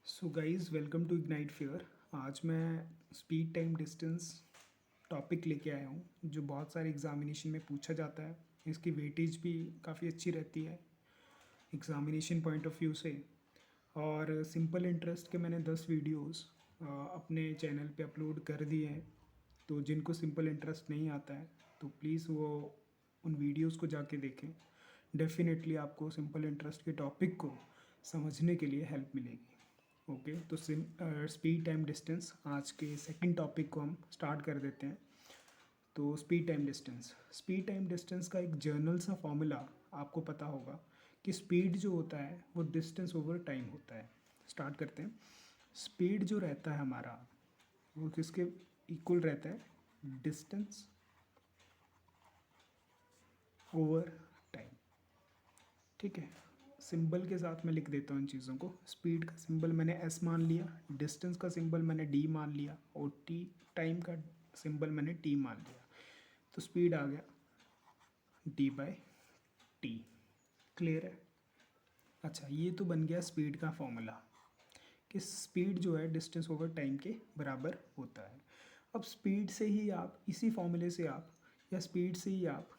So guys welcome to Ignite Fair. आज मैं speed time distance topic लेके आया हूँ जो बहुत सारे एग्जामिनेशन में पूछा जाता है। इसकी वेटेज भी काफ़ी अच्छी रहती है एग्जामिनेशन पॉइंट ऑफ व्यू से। और सिंपल इंटरेस्ट के मैंने 10 वीडियोस अपने चैनल पे अपलोड कर दिए हैं। तो जिनको सिंपल इंटरेस्ट नहीं आता है तो प्लीज़ वो उन वीडियोस को जाके देखें। डेफिनेटली आपको सिंपल इंटरेस्ट के टॉपिक को समझने के लिए हेल्प मिलेगी। ओके तो स्पीड टाइम डिस्टेंस आज के सेकंड टॉपिक को हम स्टार्ट कर देते हैं। तो स्पीड टाइम डिस्टेंस का एक जर्नल सा फॉर्मूला आपको पता होगा कि स्पीड जो होता है वो डिस्टेंस ओवर टाइम होता है। स्टार्ट करते हैं। स्पीड जो रहता है हमारा वो किसके इक्वल रहता है? Distance over time. ठीक है, सिंबल के साथ मैं लिख देता हूँ इन चीज़ों को। स्पीड का सिंबल मैंने एस मान लिया, डिस्टेंस का सिंबल मैंने डी मान लिया और टी टाइम का सिंबल मैंने टी मान लिया। तो स्पीड आ गया डी बाय टी। क्लियर है? अच्छा, ये तो बन गया स्पीड का फॉर्मूला कि स्पीड जो है डिस्टेंस ओवर टाइम के बराबर होता है। अब स्पीड से ही आप इसी फॉर्मूले से आप या स्पीड से ही आप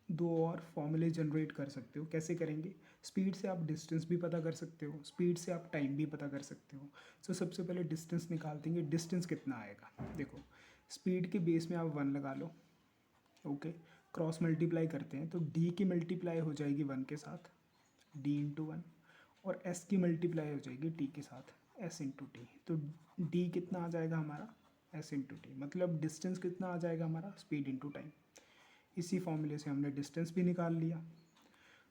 दो और फॉर्मूले जनरेट कर सकते हो। कैसे करेंगे? स्पीड से आप डिस्टेंस भी पता कर सकते हो, स्पीड से आप टाइम भी पता कर सकते हो। तो सबसे पहले डिस्टेंस निकालते हैं। डिस्टेंस कितना आएगा? देखो, स्पीड के बेस में आप 1 लगा लो। ओके, क्रॉस मल्टीप्लाई करते हैं तो डी की मल्टीप्लाई हो जाएगी 1 के साथ, डी इंटू 1, और एस की मल्टीप्लाई हो जाएगी टी के साथ, एस इंटू टी। तो डी कितना आ जाएगा हमारा? S into T. मतलब डिस्टेंस कितना आ जाएगा हमारा? Speed into time. इसी फॉर्मूले से हमने डिस्टेंस भी निकाल लिया।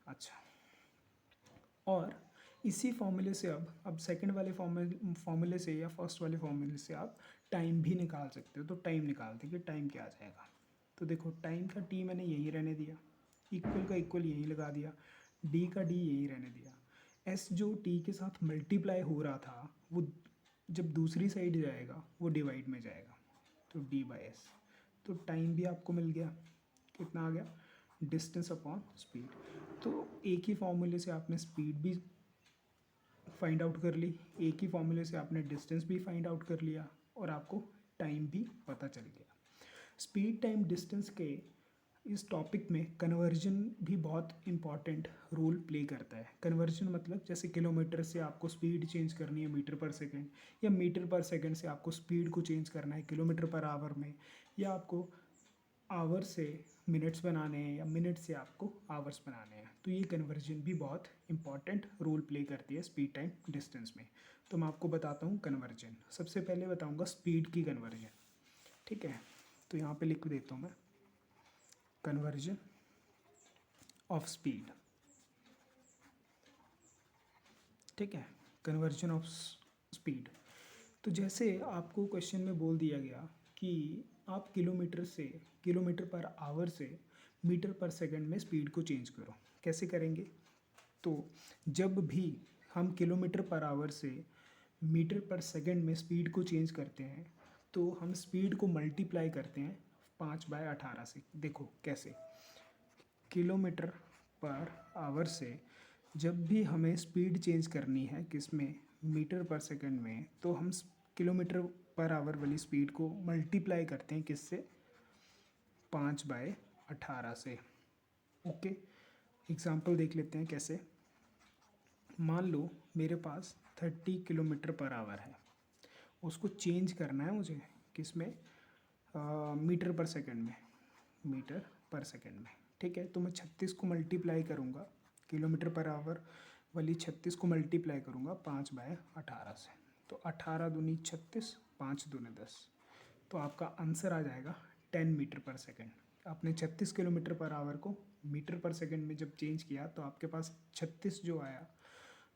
अच्छा, और इसी फॉर्मूले से अब सेकंड वाले फॉर्मूले से या फर्स्ट वाले फॉर्मूले से आप टाइम भी निकाल सकते हो। तो टाइम निकालते हैं कि टाइम क्या आ जाएगा। तो देखो, टाइम का टी मैंने यही रहने दिया, इक्वल का इक्वल यही लगा दिया, डी का डी यही रहने दिया। एस जो टी के साथ मल्टीप्लाई हो रहा था वो जब दूसरी साइड जाएगा वो डिवाइड में जाएगा, तो डी बाई एस। तो टाइम भी आपको मिल गया। कितना आ गया? Distance upon speed. तो एक ही फॉर्मूले से आपने स्पीड भी फाइंड आउट कर ली, एक ही फॉर्मूले से आपने डिस्टेंस भी फाइंड आउट कर लिया और आपको टाइम भी पता चल गया। स्पीड टाइम डिस्टेंस के इस टॉपिक में कन्वर्जन भी बहुत इम्पॉर्टेंट रोल प्ले करता है। कन्वर्जन मतलब जैसे किलोमीटर से आपको स्पीड चेंज करनी है मीटर पर सेकंड, या मीटर पर सेकंड से आपको स्पीड को चेंज करना है किलोमीटर पर आवर में, या आपको आवर से मिनट्स बनाने हैं या मिनट से आपको आवर्स बनाने हैं। तो ये कन्वर्जन भी बहुत इंपॉर्टेंट रोल प्ले करती है स्पीड टाइम डिस्टेंस में। तो मैं आपको बताता हूँ कन्वर्जन। सबसे पहले बताऊँगा स्पीड की कन्वर्जन। ठीक है, तो यहाँ पे लिख देता हूँ मैं, कन्वर्जन ऑफ स्पीड। ठीक है, कन्वर्जन ऑफ स्पीड। तो जैसे आपको क्वेश्चन में बोल दिया गया कि आप किलोमीटर पर आवर से मीटर पर सेकंड में स्पीड को चेंज करो। कैसे करेंगे? तो जब भी हम किलोमीटर पर आवर से मीटर पर सेकंड में स्पीड को चेंज करते हैं तो हम स्पीड को मल्टीप्लाई करते हैं 5/18 से। देखो कैसे, किलोमीटर पर आवर से जब भी हमें स्पीड चेंज करनी है किस में? मीटर पर सेकंड में, तो हम किलोमीटर पर आवर वाली स्पीड को मल्टीप्लाई करते हैं किससे? 5/18 से। ओके, एग्जाम्पल देख लेते हैं कैसे। मान लो मेरे पास 30 किलोमीटर पर आवर है, उसको चेंज करना है मुझे किस में? मीटर पर सेकंड में, मीटर पर सेकंड में। ठीक है, तो मैं 36 को मल्टीप्लाई करूँगा, किलोमीटर पर आवर वाली 36 को मल्टीप्लाई करूँगा 5/18 से। तो 18 दूनी 36, 5 दूनी 10। तो आपका आंसर आ जाएगा 10 मीटर पर सेकंड। आपने 36 किलोमीटर पर आवर को मीटर पर सेकंड में जब चेंज किया तो आपके पास 36 जो आया,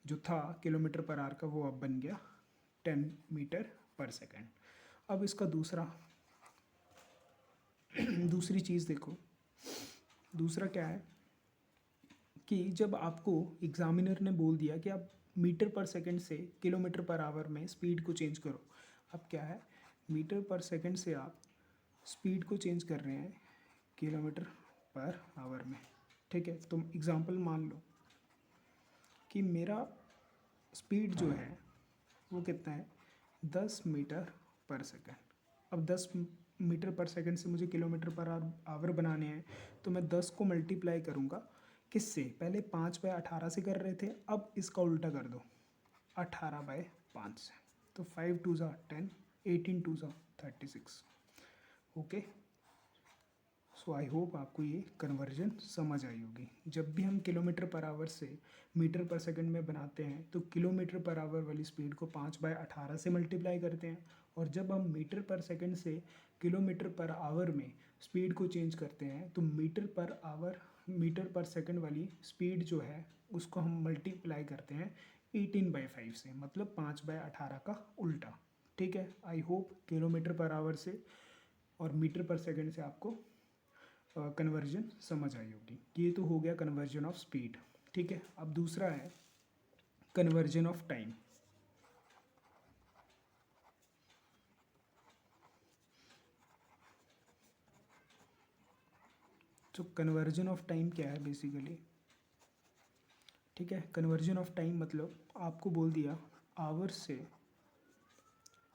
जो था किलोमीटर पर आवर का, वो अब बन गया 10 मीटर पर सेकंड। अब इसका दूसरी चीज़ देखो। दूसरा क्या है कि जब आपको एग्जामिनर ने बोल दिया कि आप मीटर पर सेकंड से किलोमीटर पर आवर में स्पीड को चेंज करो। अब क्या है, मीटर पर सेकंड से आप स्पीड को चेंज कर रहे हैं किलोमीटर पर आवर में। ठीक है, तो एग्जांपल मान लो कि मेरा स्पीड जो है वो कितना है 10 मीटर पर सेकेंड। अब 10 मीटर पर सेकेंड से मुझे किलोमीटर पर आवर बनाने हैं, तो मैं 10 को मल्टीप्लाई करूँगा किससे, पहले 5/18 से कर रहे थे, अब इसका उल्टा कर दो 18/5 से, तो 5 2 ज़ा 10, 18 2 ज़ा 36। ओके, सो आई होप आपको ये कन्वर्जन समझ आई होगी। जब भी हम किलोमीटर पर आवर से मीटर पर सेकंड में बनाते हैं तो किलोमीटर पर आवर वाली स्पीड को 5/18 से मल्टीप्लाई करते हैं, और जब हम मीटर पर सेकंड से किलोमीटर पर आवर में स्पीड को चेंज करते हैं तो मीटर पर सेकंड वाली स्पीड जो है उसको हम मल्टीप्लाई करते हैं 18/5 से, मतलब 5/18 का उल्टा। ठीक है, I hope kilometre per hour से और मीटर पर सेकंड से आपको कन्वर्जन समझ आई होगी। ये तो हो गया कन्वर्जन ऑफ स्पीड। ठीक है, अब दूसरा है कन्वर्जन ऑफ टाइम। तो कन्वर्जन ऑफ टाइम क्या है बेसिकली, ठीक है, कन्वर्जन ऑफ टाइम मतलब आपको बोल दिया आवर से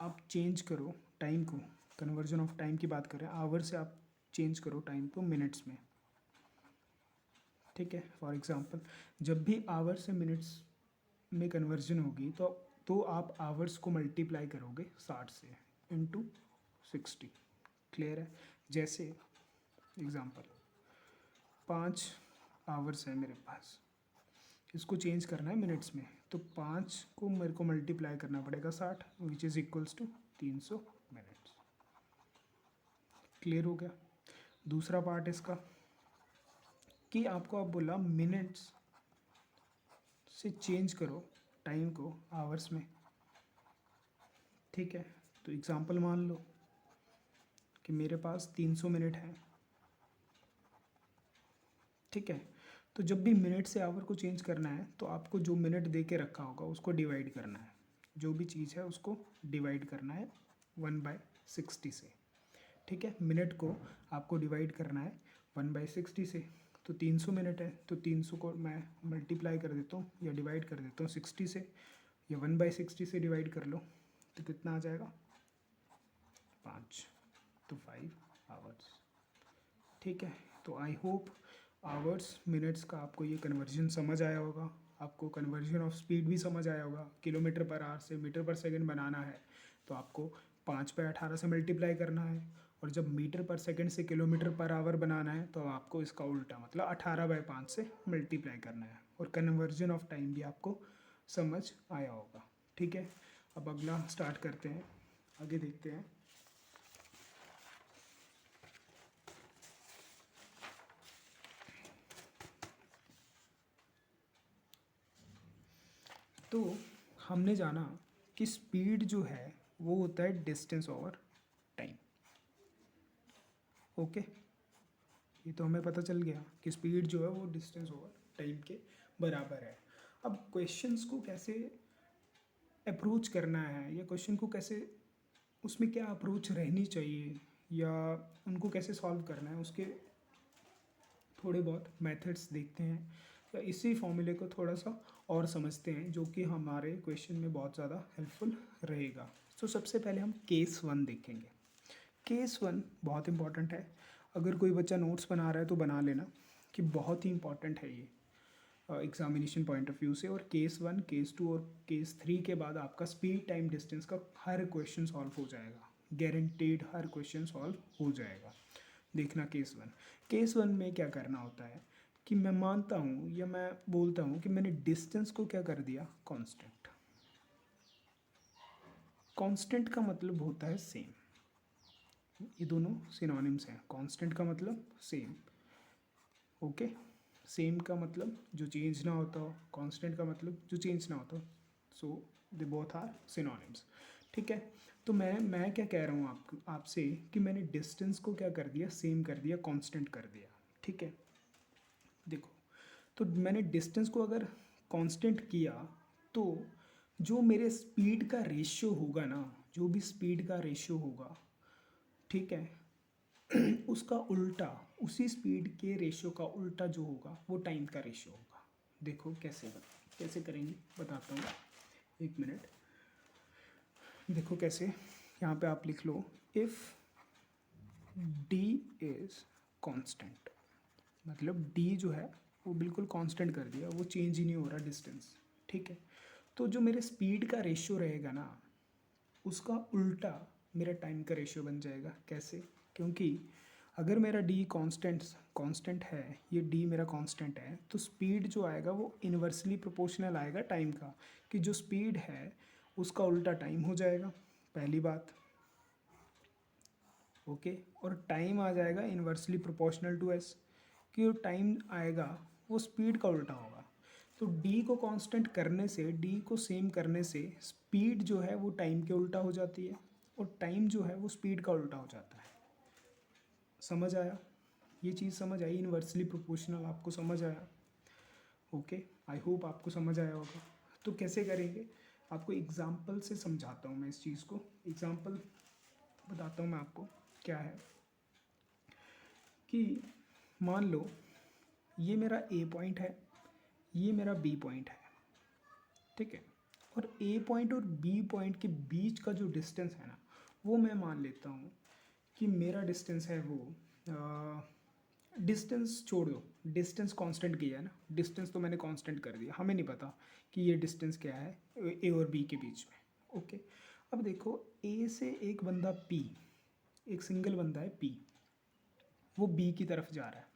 आप चेंज करो टाइम को, कन्वर्जन ऑफ टाइम की बात करें, आवर से आप चेंज करो टाइम को मिनट्स में। ठीक है, फॉर एग्जांपल जब भी आवर से मिनट्स में कन्वर्जन होगी तो आप आवर्स को मल्टीप्लाई करोगे 60 से इंटू 60। क्लियर है, जैसे एग्जांपल 5 आवर्स है मेरे पास, इसको चेंज करना है मिनट्स में, तो 5 को मेरे को मल्टीप्लाई करना पड़ेगा 60, which is equals to 300 minutes. Clear हो गया। दूसरा पार्ट इसका कि आपको अब बोला मिनट्स से चेंज करो टाइम को आवर्स में। ठीक है, तो एग्जांपल मान लो कि मेरे पास 300 मिनट है। ठीक है, तो जब भी मिनट से आवर को चेंज करना है तो आपको जो मिनट दे के रखा होगा उसको डिवाइड करना है, जो भी चीज़ है उसको डिवाइड करना है 1/60 से। ठीक है, मिनट को आपको डिवाइड करना है 1/60 से, तो 300 मिनट है तो 300 को मैं मल्टीप्लाई कर देता हूँ या डिवाइड कर देता हूँ 60 से, या 1/60 से डिवाइड कर लो तो कितना आ जाएगा 5, तो 5 आवर्स। ठीक है, तो आई होप आवर्स मिनट्स का आपको ये कन्वर्जन समझ आया होगा, आपको कन्वर्जन ऑफ स्पीड भी समझ आया होगा। किलोमीटर पर आवर से मीटर पर सेकंड बनाना है तो आपको 5/18 से मल्टीप्लाई करना है, और जब मीटर पर सेकंड से किलोमीटर पर आवर बनाना है तो आपको इसका उल्टा मतलब 18/5 से मल्टीप्लाई करना है, और कन्वर्जन ऑफ टाइम भी आपको समझ आया होगा। ठीक है, अब अगला स्टार्ट करते हैं, आगे देखते हैं। तो हमने जाना कि स्पीड जो है वो होता है डिस्टेंस ओवर टाइम। ओके, ये तो हमें पता चल गया कि स्पीड जो है वो डिस्टेंस ओवर टाइम के बराबर है। अब क्वेश्चंस को कैसे अप्रोच करना है, या क्वेश्चन को कैसे, उसमें क्या अप्रोच रहनी चाहिए, या उनको कैसे सॉल्व करना है, उसके थोड़े बहुत मेथड्स देखते हैं, या इसी फॉर्मूले को थोड़ा सा और समझते हैं जो कि हमारे क्वेश्चन में बहुत ज़्यादा हेल्पफुल रहेगा। तो सबसे पहले हम केस 1 देखेंगे। केस 1 बहुत इंपॉर्टेंट है, अगर कोई बच्चा नोट्स बना रहा है तो बना लेना कि बहुत ही इंपॉर्टेंट है ये एग्जामिनेशन पॉइंट ऑफ व्यू से। और केस 1, केस 2 और केस 3 के बाद आपका स्पीड टाइम डिस्टेंस का हर क्वेश्चन सॉल्व हो जाएगा, गारंटेड हर क्वेश्चन सॉल्व हो जाएगा। देखना केस 1, केस 1 में क्या करना होता है कि मैं मानता हूँ या मैं बोलता हूँ कि मैंने डिस्टेंस को क्या कर दिया कांस्टेंट। कांस्टेंट का मतलब होता है सेम, ये दोनों सिनोनिम्स हैं। कांस्टेंट का मतलब सेम, ओके, सेम का मतलब जो चेंज ना होता हो, कांस्टेंट का मतलब जो चेंज ना होता हो, सो दे बोथ आर सिनोनिम्स। ठीक है, तो मैं क्या कह रहा हूँ आपसे कि मैंने डिस्टेंस को क्या कर दिया, सेम कर दिया, कांस्टेंट कर दिया। ठीक है, देखो, तो मैंने डिस्टेंस को अगर कांस्टेंट किया तो जो मेरे स्पीड का रेशियो होगा ना, जो भी स्पीड का रेशियो होगा, ठीक है, उसका उल्टा, उसी स्पीड के रेशियो का उल्टा जो होगा वो टाइम का रेशियो होगा। देखो कैसे करेंगे, बताता हूँ, एक मिनट। देखो कैसे, यहाँ पे आप लिख लो इफ़ डी इज़ कांस्टेंट, मतलब डी जो है वो बिल्कुल कांस्टेंट कर दिया, वो चेंज ही नहीं हो रहा डिस्टेंस, ठीक है। तो जो मेरे स्पीड का रेशियो रहेगा ना, उसका उल्टा मेरा टाइम का रेशियो बन जाएगा। कैसे? क्योंकि अगर मेरा डी कांस्टेंट है, ये डी मेरा कांस्टेंट है, तो स्पीड जो आएगा वो इन्वर्सली प्रोपोर्शनल आएगा टाइम का, कि जो स्पीड है उसका उल्टा टाइम हो जाएगा, पहली बात। ओके, और टाइम आ जाएगा इन्वर्सली प्रोपोर्शनल टू एस, कि जो टाइम आएगा वो स्पीड का उल्टा होगा। तो डी को कांस्टेंट करने से, डी को सेम करने से स्पीड जो है वो टाइम के उल्टा हो जाती है, और टाइम जो है वो स्पीड का उल्टा हो जाता है। समझ आया? ये चीज़ समझ आई, इन्वर्सली प्रोपोर्शनल आपको समझ आया? ओके, आई होप आपको समझ आया होगा। तो कैसे करेंगे, आपको एग्जाम्पल से समझाता हूँ मैं इस चीज़ को। एग्जाम्पल बताता हूँ मैं आपको क्या है, कि मान लो ये मेरा ए पॉइंट है, ये मेरा बी पॉइंट है, ठीक है। और ए पॉइंट और बी पॉइंट के बीच का जो डिस्टेंस है ना, वो मैं मान लेता हूँ कि मेरा डिस्टेंस है वो, डिस्टेंस छोड़ दो, डिस्टेंस कांस्टेंट किया है ना, डिस्टेंस तो मैंने कांस्टेंट कर दिया, हमें नहीं पता कि ये डिस्टेंस क्या है ए और बी के बीच में। ओके, अब देखो ए से एक बंदा पी, एक सिंगल बंदा है पी, वो बी की तरफ जा रहा है।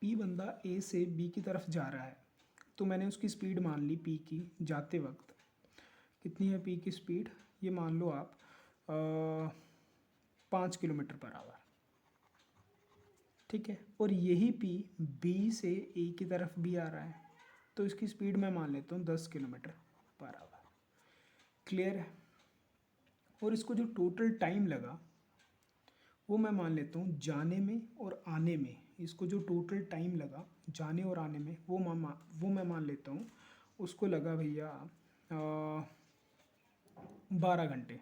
पी बंदा ए से बी की तरफ जा रहा है, तो मैंने उसकी स्पीड मान ली पी की जाते वक्त। कितनी है पी की स्पीड? ये मान लो आप 5 किलोमीटर पर आवर, ठीक है। और यही पी बी से ए की तरफ भी आ रहा है, तो इसकी स्पीड मैं मान लेता हूँ 10 किलोमीटर पर आवर। क्लियर है? और इसको जो टोटल टाइम लगा वो मैं मान लेता हूँ जाने में और आने में, इसको जो टोटल टाइम लगा जाने और आने में वो मैं मान लेता हूँ उसको लगा भैया 12 घंटे।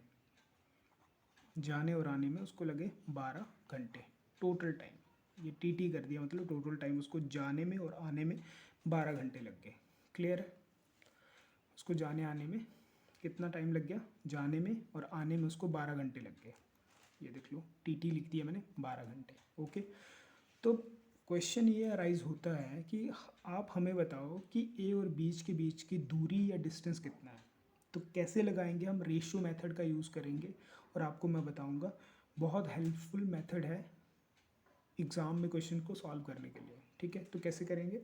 जाने और आने में उसको लगे 12 घंटे टोटल टाइम, ये टी कर दिया, मतलब टोटल टाइम उसको जाने में और आने में 12 घंटे लग गए। क्लियर है? उसको जाने आने में कितना टाइम लग गया, जाने में और आने में उसको 12 घंटे लग गए। ये देख लो टी लिख दिया मैंने 12 घंटे। ओके, तो क्वेश्चन ये अराइज होता है कि आप हमें बताओ कि ए और बीच की दूरी या डिस्टेंस कितना है। तो कैसे लगाएंगे हम? रेशियो मेथड का यूज़ करेंगे, और आपको मैं बताऊंगा, बहुत हेल्पफुल मेथड है एग्ज़ाम में क्वेश्चन को सॉल्व करने के लिए, ठीक है। तो कैसे करेंगे,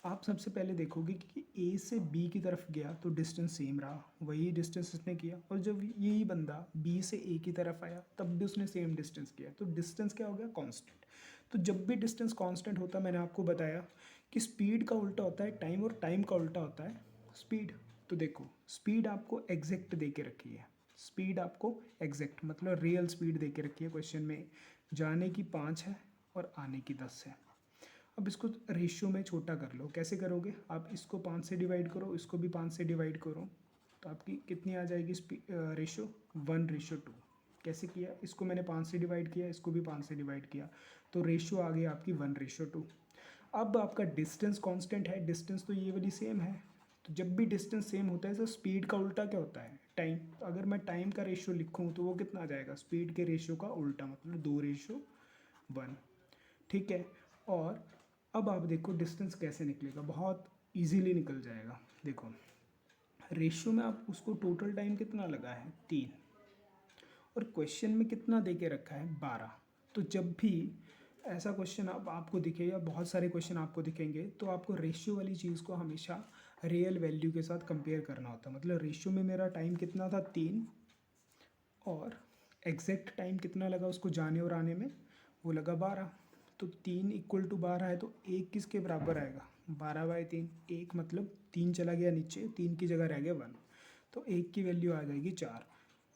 आप सबसे पहले देखोगे कि ए से बी की तरफ गया तो डिस्टेंस सेम रहा, वही डिस्टेंस इसने किया, और जब यही बंदा बी से ए की तरफ आया तब भी उसने सेम डिस्टेंस किया, तो डिस्टेंस क्या हो गया? कांस्टेंट। तो जब भी डिस्टेंस कांस्टेंट होता है, मैंने आपको बताया कि स्पीड का उल्टा होता है टाइम, और टाइम का उल्टा होता है स्पीड। तो देखो स्पीड आपको एग्जैक्ट दे के रखी है, स्पीड आपको एग्जैक्ट मतलब रियल स्पीड दे के रखी है क्वेश्चन में, जाने की 5 है और आने की 10 है। अब इसको रेशियो में छोटा कर लो। कैसे करोगे? आप इसको 5 से डिवाइड करो, इसको भी 5 से डिवाइड करो, तो आपकी कितनी आ जाएगी रेशियो? 1:2। कैसे किया? इसको मैंने 5 से डिवाइड किया, इसको भी 5 से डिवाइड किया, तो रेशियो आ गई आपकी 1:2। अब आपका डिस्टेंस कांस्टेंट है, डिस्टेंस तो ये वाली सेम है, तो जब भी डिस्टेंस सेम होता है तो स्पीड का उल्टा क्या होता है? टाइम। तो अगर मैं टाइम का रेशियो लिखूँ तो वो कितना आ जाएगा? स्पीड के रेशियो का उल्टा, मतलब 2:1। ठीक है। और अब आप देखो डिस्टेंस कैसे निकलेगा, बहुत इजीली निकल जाएगा। देखो रेशियो में आप उसको टोटल टाइम कितना लगा है? 3, और क्वेश्चन में कितना दे के रखा है? 12। तो जब भी ऐसा क्वेश्चन आपको दिखे, या बहुत सारे क्वेश्चन आपको दिखेंगे, तो आपको रेशियो वाली चीज़ को हमेशा रियल वैल्यू के साथ कंपेयर करना होता है। मतलब रेशियो में मेरा टाइम कितना था? 3, और एग्जैक्ट टाइम कितना लगा उसको जाने और आने में? वो लगा 12। तो 3 = 12 है, तो 1 किसके बराबर आएगा? 12/3। 1 मतलब 3 चला गया नीचे, 3 की जगह रह गया 1, तो 1 की वैल्यू आ जाएगी 4।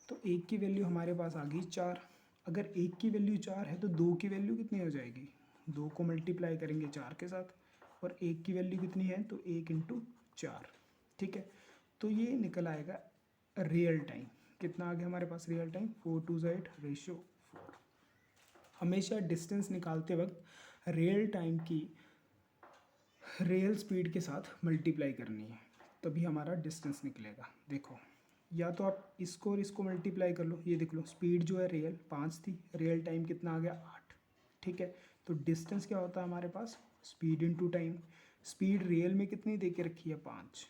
तो 1 की वैल्यू हमारे पास आ गई 4। अगर 1 की वैल्यू 4 है तो 2 की वैल्यु कितनी हो जाएगी? 2 को मल्टीप्लाई करेंगे 4 के साथ, और 1 की वैल्यू कितनी है? तो 1 × 4। ठीक है, तो ये निकल आएगा रियल टाइम। कितना आ गया हमारे पास रियल टाइम? 4:8 हमेशा डिस्टेंस निकालते वक्त रियल टाइम की रियल स्पीड के साथ मल्टीप्लाई करनी है, तभी हमारा डिस्टेंस निकलेगा। देखो या तो आप इसको और इसको मल्टीप्लाई कर लो, ये देख लो स्पीड जो है रियल 5 थी, रियल टाइम कितना आ गया 8, ठीक है। तो डिस्टेंस क्या होता है हमारे पास, speed into time. Speed real में कितनी दे के रखी है 5,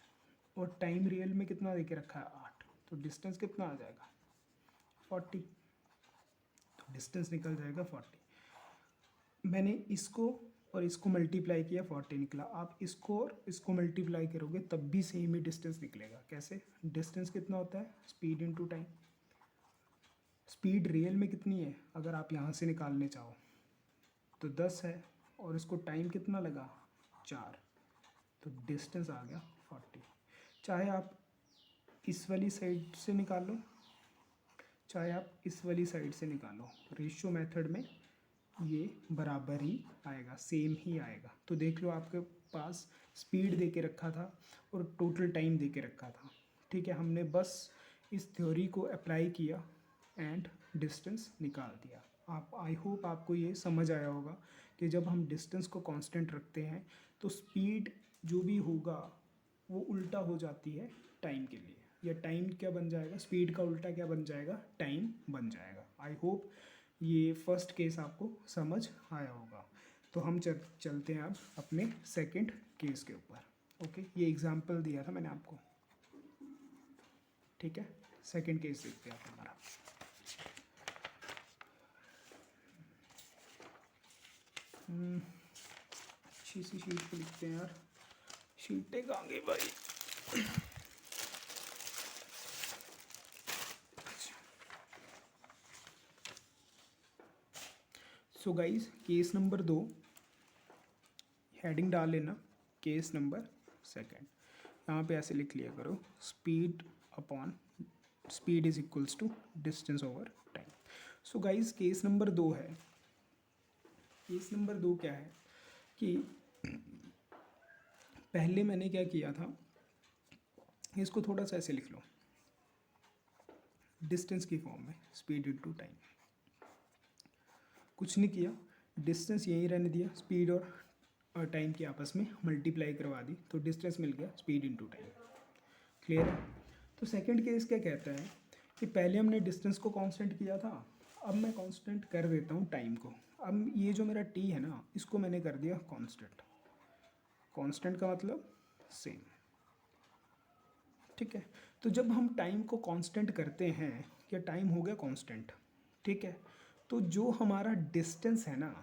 और टाइम रियल में कितना दे के रखा है 8, तो डिस्टेंस कितना आ जाएगा 40, तो डिस्टेंस निकल जाएगा 40। मैंने इसको और इसको मल्टीप्लाई किया 40 निकला, आप इसको और इसको मल्टीप्लाई करोगे तब भी सेम ही डिस्टेंस निकलेगा। कैसे, डिस्टेंस कितना होता है speed into time. Speed real में कितनी है अगर आप यहाँ से निकालने चाहो तो 10 है, और इसको टाइम कितना लगा 4, तो डिस्टेंस आ गया 40। चाहे आप इस वाली साइड से निकालो, चाहे आप इस वाली साइड से निकालो, रेशियो मेथड में ये बराबर ही आएगा, सेम ही आएगा। तो देख लो आपके पास स्पीड दे के रखा था और टोटल टाइम दे के रखा था, ठीक है। हमने बस इस थ्योरी को अप्लाई किया एंड डिस्टेंस निकाल दिया। आप, आई होप आपको ये समझ आया होगा कि जब हम डिस्टेंस को कांस्टेंट रखते हैं तो स्पीड जो भी होगा वो उल्टा हो जाती है टाइम के लिए, या टाइम क्या बन जाएगा, स्पीड का उल्टा क्या बन जाएगा, टाइम बन जाएगा। आई होप ये फर्स्ट केस आपको समझ आया होगा। तो हम चलते हैं अब अपने सेकंड केस के ऊपर। ओके, ये एग्जांपल दिया था मैंने आपको, ठीक है। सेकंड केस देखते हैं आप हमारा। अच्छी सी शीट पे लिखते हैं यार, शीटें कहाँ गई भाई। सो गाइस, केस नंबर 2, हेडिंग डाल लेना केस नंबर सेकंड। यहाँ पे ऐसे लिख लिया करो, speed upon speed is equals to distance over time. So guys, case number 2 है। केस नंबर 2 क्या है कि पहले मैंने क्या किया था, इसको थोड़ा सा ऐसे लिख लो, डिस्टेंस की फॉर्म में, स्पीड इनटू टाइम। कुछ नहीं किया, डिस्टेंस यहीं रहने दिया, स्पीड और टाइम की आपस में मल्टीप्लाई करवा दी, तो डिस्टेंस मिल गया स्पीड इनटू टाइम। क्लियर है। तो सेकंड केस क्या कहता है कि पहले हमने डिस्टेंस को कांस्टेंट किया था, अब मैं कांस्टेंट कर देता हूँ टाइम को। अब ये जो मेरा टी है ना, इसको मैंने कर दिया कांस्टेंट। कांस्टेंट का मतलब सेम, ठीक है। तो जब हम टाइम को कांस्टेंट करते हैं, या टाइम हो गया कांस्टेंट, ठीक है, तो जो हमारा डिस्टेंस है ना,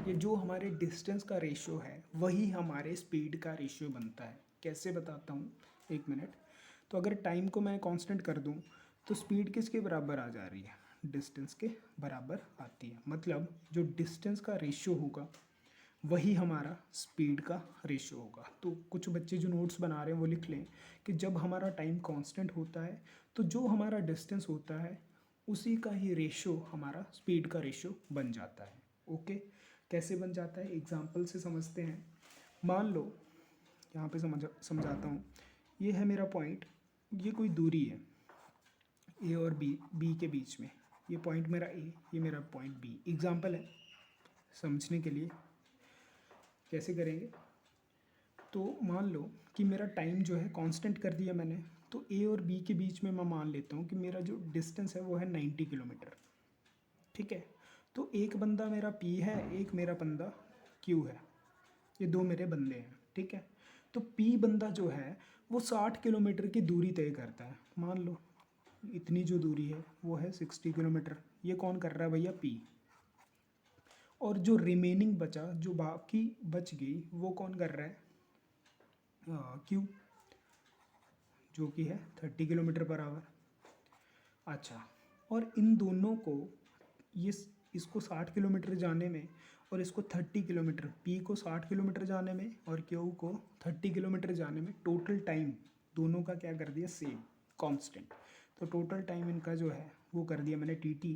ये जो हमारे डिस्टेंस का रेशियो है वही हमारे स्पीड का रेशियो बनता है। कैसे बताता हूँ, एक मिनट। तो अगर टाइम को मैं कांस्टेंट कर दूँ तो स्पीड किसके बराबर आ जा रही है, डिस्टेंस के बराबर आती है। मतलब जो डिस्टेंस का रेशियो होगा वही हमारा स्पीड का रेशियो होगा। तो कुछ बच्चे जो नोट्स बना रहे हैं वो लिख लें कि जब हमारा टाइम कांस्टेंट होता है तो जो हमारा डिस्टेंस होता है उसी का ही रेशियो हमारा स्पीड का रेशियो बन जाता है। ओके, कैसे बन जाता है एग्जांपल से समझते हैं। मान लो यहाँ पे समझाता हूँ, ये है मेरा पॉइंट, ये कोई दूरी है ए और बी के बीच में, ये पॉइंट मेरा ए, ये मेरा पॉइंट बी। एग्जांपल है समझने के लिए, कैसे करेंगे। तो मान लो कि मेरा टाइम जो है कांस्टेंट कर दिया मैंने, तो ए और बी के बीच में मैं मान लेता हूँ कि मेरा जो डिस्टेंस है वो है 90 किलोमीटर, ठीक है। तो एक बंदा मेरा पी है, एक मेरा बंदा क्यू है, ये दो मेरे बंदे हैं, ठीक है। तो पी बंदा जो है वो 60 किलोमीटर की दूरी तय करता है। मान लो इतनी जो दूरी है वो है 60 किलोमीटर, ये कौन कर रहा है भैया, पी। और जो रिमेनिंग बचा, जो बाकी बच गई, वो कौन कर रहा है, क्यू, जो कि है 30 किलोमीटर पर आवर। अच्छा, और इन दोनों को ये इसको 60 किलोमीटर जाने में और इसको 30 किलोमीटर, पी को 60 किलोमीटर जाने में और क्यू को 30 किलोमीटर जाने में टोटल टाइम दोनों का क्या कर दिया, सेम, कांस्टेंट। तो टोटल टाइम इनका जो है वो कर दिया मैंने टी,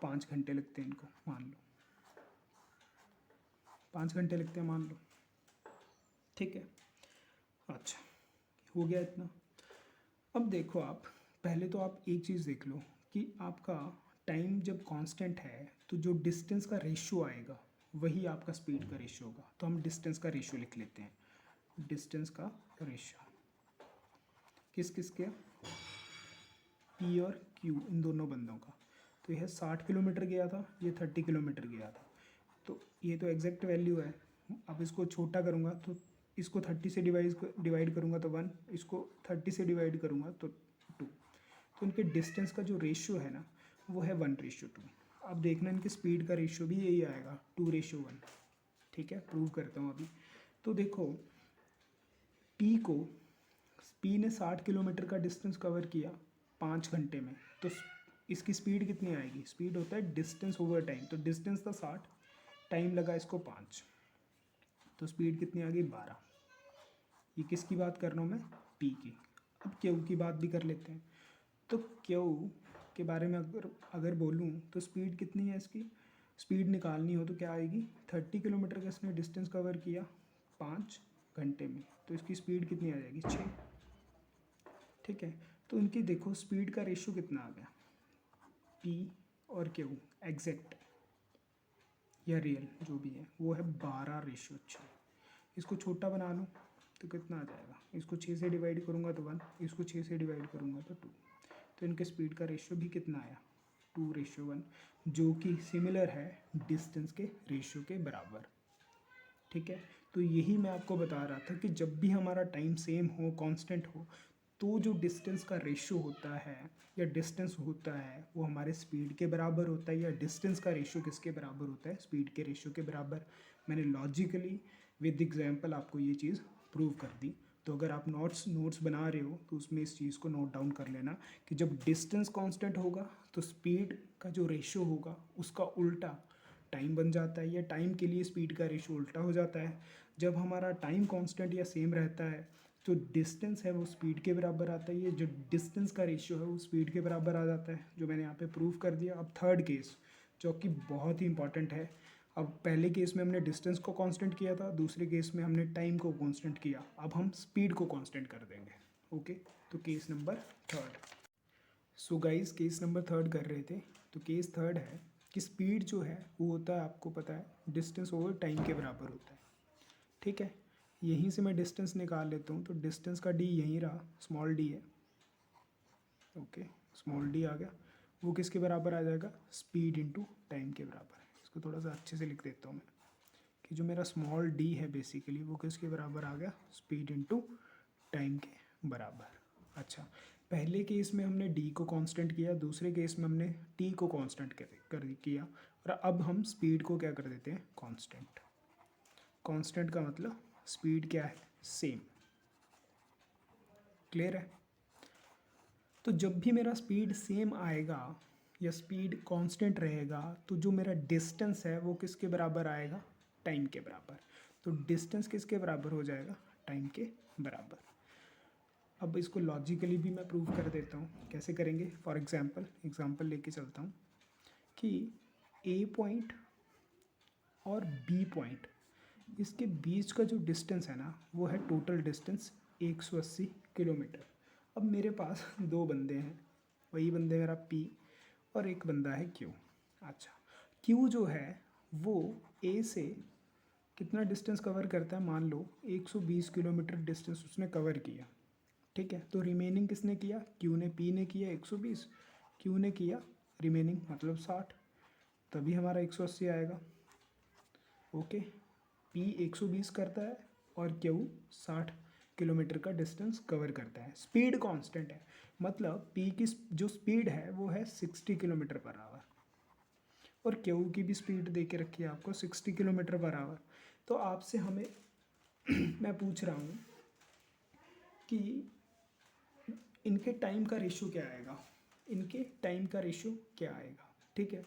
5 घंटे लगते हैं इनको, मान लो 5 घंटे लगते हैं मान लो, ठीक है। अच्छा, हो गया इतना। अब देखो आप, पहले तो आप एक चीज़ देख लो कि आपका टाइम जब कांस्टेंट है तो जो डिस्टेंस का रेशियो आएगा वही आपका स्पीड का रेशियो होगा। तो हम डिस्टेंस का रेशियो लिख लेते हैं। डिस्टेंस का रेशियो किस किस के, पी और क्यू इन दोनों बंदों का। तो यह 60 किलोमीटर गया था, ये 30 किलोमीटर गया था। तो ये तो एग्जैक्ट वैल्यू है। अब इसको छोटा करूँगा तो इसको 30 से डिवाइड करूँगा तो 1, इसको 30 से डिवाइड करूँगा तो 2। तो इनके डिस्टेंस का जो रेशियो है ना वो है 1:2। अब देखना इनकी स्पीड का रेशियो भी यही आएगा 2:1। ठीक है, प्रूव करता हूँ अभी। तो देखो पी ने 60 किलोमीटर का डिस्टेंस कवर किया 5 घंटे में, तो इसकी स्पीड कितनी आएगी? स्पीड होता है डिस्टेंस ओवर टाइम, तो डिस्टेंस था 60, टाइम लगा इसको 5, तो स्पीड कितनी आ गई? 12। ये किसकी बात कर रहा हूँ मैं? पी की। अब क्यू की बात भी कर लेते हैं। तो क्यू के बारे में अगर बोलूँ तो स्पीड कितनी है इसकी? स्पीड निकालनी हो तो क्या आएगी? 30 किलोमीटर का इसने डिस्टेंस कवर किया 5 घंटे में, तो इसकी स्पीड कितनी आ जाएगी? 6। ठीक है, तो इनकी देखो स्पीड का रेशियो कितना आ गया? पी और क्यू एग्जैक्ट या रियल जो भी है वो है 12:6। इसको छोटा बना लूँ तो कितना आ जाएगा? इसको 6 से डिवाइड करूँगा तो 1, इसको 6 से डिवाइड करूँगा तो 2। तो इनके स्पीड का रेशियो भी कितना आया? 2:1, जो कि सिमिलर है डिस्टेंस के रेशियो के बराबर। ठीक है, तो यही मैं आपको बता रहा था कि जब भी हमारा टाइम सेम हो, कांस्टेंट हो, तो जो डिस्टेंस का रेशियो होता है या डिस्टेंस होता है वो हमारे स्पीड के बराबर होता है, या डिस्टेंस का रेशियो किसके बराबर होता है? स्पीड के रेशियो के बराबर। मैंने लॉजिकली विद एग्जांपल आपको ये चीज़ प्रूव कर दी। तो अगर आप नोट्स बना रहे हो तो उसमें इस चीज़ को नोट डाउन कर लेना कि जब डिस्टेंस कांस्टेंट होगा तो स्पीड का जो रेशियो होगा उसका उल्टा टाइम बन जाता है, या टाइम के लिए स्पीड का रेशियो उल्टा हो जाता है। जब हमारा टाइम कांस्टेंट या सेम रहता है तो डिस्टेंस है वो स्पीड के बराबर आता है, ये जो डिस्टेंस का रेशियो है वो स्पीड के बराबर आ जाता है, जो मैंने यहाँ पे प्रूव कर दिया। अब थर्ड केस जो कि बहुत ही इंपॉर्टेंट है। अब पहले केस में हमने डिस्टेंस को कांस्टेंट किया था, दूसरे केस में हमने टाइम को कांस्टेंट किया, अब हम स्पीड को कांस्टेंट कर देंगे। ओके, तो केस नंबर थर्ड। सो गाइस केस नंबर थर्ड कर रहे थे, तो केस थर्ड है कि स्पीड जो है वो होता है, आपको पता है, डिस्टेंस ओवर टाइम के बराबर होता है। ठीक है, यहीं से मैं डिस्टेंस निकाल लेता हूँ, तो डिस्टेंस का डी यहीं रहा, स्मॉल डी है। ओके, स्मॉल डी आ गया, वो किसके बराबर आ जाएगा? स्पीड इनटू टाइम के बराबर है। इसको थोड़ा सा अच्छे से लिख देता हूँ मैं कि जो मेरा स्मॉल डी है बेसिकली वो किसके बराबर आ गया? स्पीड इनटू टाइम के बराबर। अच्छा, पहले केस में हमने डी को कांस्टेंट किया, दूसरे केस में हमने टी को कांस्टेंट कर किया, और अब हम स्पीड को क्या कर देते हैं? कांस्टेंट। कांस्टेंट का मतलब स्पीड क्या है? सेम। क्लियर है? तो जब भी मेरा स्पीड सेम आएगा या स्पीड कांस्टेंट रहेगा तो जो मेरा डिस्टेंस है वो किसके बराबर आएगा? टाइम के बराबर। तो डिस्टेंस किसके बराबर हो जाएगा? टाइम के बराबर। अब इसको लॉजिकली भी मैं प्रूव कर देता हूँ। कैसे करेंगे? फॉर एग्जांपल लेके चलता हूँ कि ए पॉइंट और बी पॉइंट, इसके बीच का जो डिस्टेंस है ना वो है टोटल डिस्टेंस 180 किलोमीटर। अब मेरे पास दो बंदे हैं, वही बंदे मेरा पी और एक बंदा है क्यू। अच्छा, क्यू जो है वो ए से कितना डिस्टेंस कवर करता है? मान लो 120 किलोमीटर डिस्टेंस उसने कवर किया। ठीक है, तो रिमेनिंग किसने किया? क्यू ने। पी ने किया 120, क्यू ने किया रिमेनिंग मतलब 60, तभी हमारा 180 आएगा। ओके, पी 120 करता है और क्यू 60 किलोमीटर का डिस्टेंस कवर करता है। स्पीड कांस्टेंट है, मतलब पी की जो स्पीड है वो है 60 किलोमीटर पर आवर, और क्यू की भी स्पीड दे के रखी है आपको 60 किलोमीटर पर आवर। तो आपसे हमें मैं पूछ रहा हूँ कि इनके टाइम का रेशियो क्या आएगा? इनके टाइम का रेशियो क्या आएगा? ठीक है,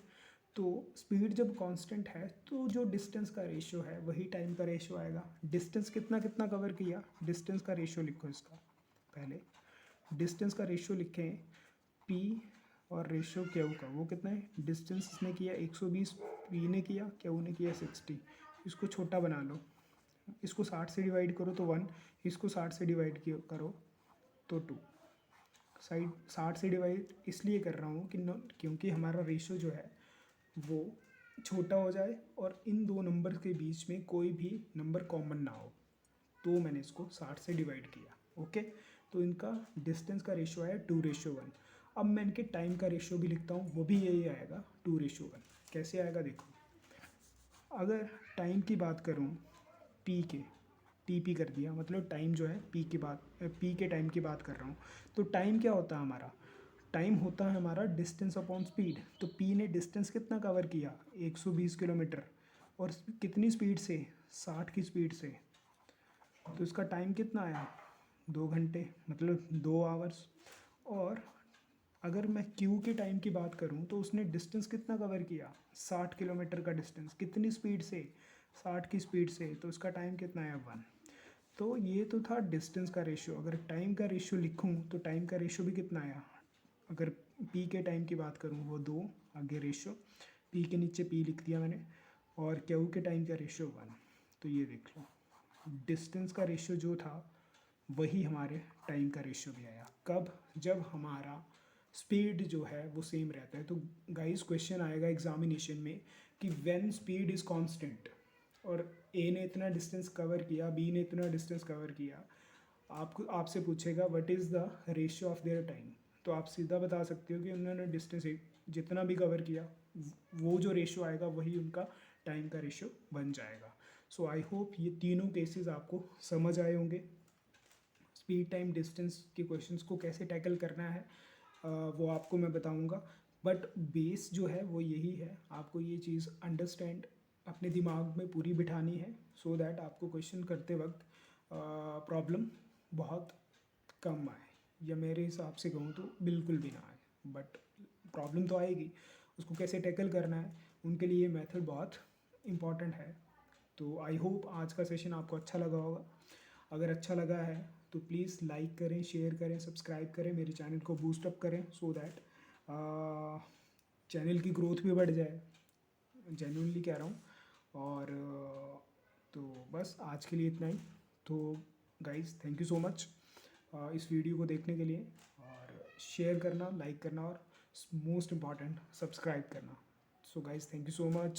तो स्पीड जब कांस्टेंट है तो जो डिस्टेंस का रेशियो है वही टाइम का रेशियो आएगा। डिस्टेंस कितना कितना कवर किया? डिस्टेंस का रेशियो लिखो इसका। पहले डिस्टेंस का रेशियो लिखें, पी और रेशियो क्यू का, वो कितना है? डिस्टेंस इसने किया 120, पी ने किया, क्यू ने किया 60। इसको छोटा बना लो, इसको 60 से डिवाइड करो तो 1, इसको 60 से डिवाइड करो तो 2। साइड 60 से डिवाइड इसलिए कर रहा हूँ कि क्योंकि हमारा रेशियो जो है वो छोटा हो जाए और इन दो नंबर के बीच में कोई भी नंबर कॉमन ना हो, तो मैंने इसको 60 से डिवाइड किया। ओके, तो इनका डिस्टेंस का रेशियो आया 2:1। अब मैं इनके टाइम का रेशियो भी लिखता हूँ, वो भी यही आएगा 2:1। कैसे आएगा देखो, अगर टाइम की बात करूँ पी के, टी पी कर दिया, मतलब टाइम जो है पी की बात, पी के टाइम की बात कर रहा हूँ, तो टाइम क्या होता है हमारा, टाइम होता है हमारा डिस्टेंस अपॉन स्पीड। तो पी ने डिस्टेंस कितना कवर किया, 120 किलोमीटर, और कितनी स्पीड से, 60 की स्पीड से, तो इसका टाइम कितना आया, 2 घंटे, मतलब 2 आवर्स। और अगर मैं क्यू के टाइम की बात करूं तो उसने डिस्टेंस कितना कवर किया, 60 किलोमीटर का डिस्टेंस, कितनी स्पीड से, 60 की स्पीड से, तो इसका टाइम कितना आया, 1। तो ये तो था डिस्टेंस का रेशियो। अगर टाइम का रेशियो लिखूं तो टाइम का रेशियो भी कितना आया, अगर पी के टाइम की बात करूं वो 2, आगे रेशियो, पी के नीचे पी लिख दिया मैंने, और क्यू के टाइम का रेशियो 1। तो ये देख लो, डिस्टेंस का रेशियो जो था वही हमारे टाइम का रेशियो भी आया। कब, जब हमारा स्पीड जो है वो सेम रहता है। तो गाइस क्वेश्चन आएगा एग्जामिनेशन में कि व्हेन स्पीड इज़ कांस्टेंट, और ए ने इतना डिस्टेंस कवर किया, बी ने इतना डिस्टेंस कवर किया, आपको आपसे पूछेगा what is the ratio of their time, तो आप सीधा बता सकते हो कि उन्होंने डिस्टेंस जितना भी कवर किया, वो जो रेशियो आएगा वही उनका टाइम का रेशियो बन जाएगा। सो आई होप ये तीनों केसेस आपको समझ आए होंगे। स्पीड टाइम डिस्टेंस के क्वेश्चंस को कैसे टैकल करना है वो आपको मैं बताऊंगा, बट बेस जो है वो यही है, आपको ये चीज़ अंडरस्टैंड अपने दिमाग में पूरी बिठानी है, सो दैट आपको क्वेश्चन करते वक्त प्रॉब्लम बहुत कम आए, या मेरे हिसाब से कहूँ तो बिल्कुल भी ना आए, बट प्रॉब्लम तो आएगी, उसको कैसे टैकल करना है उनके लिए मेथड बहुत इम्पॉर्टेंट है। तो आई होप आज का सेशन आपको अच्छा लगा होगा। अगर अच्छा लगा है तो प्लीज़ लाइक करें, शेयर करें, सब्सक्राइब करें, मेरे चैनल को बूस्ट अप करें, सो दैट चैनल की ग्रोथ भी बढ़ जाए, जेन्युइनली कह रहा हूँ। और तो बस आज के लिए इतना ही। तो guys thank you so much इस वीडियो को देखने के लिए, और शेयर करना, लाइक करना, और मोस्ट इम्पॉर्टेंट सब्सक्राइब करना। So guys thank you so much.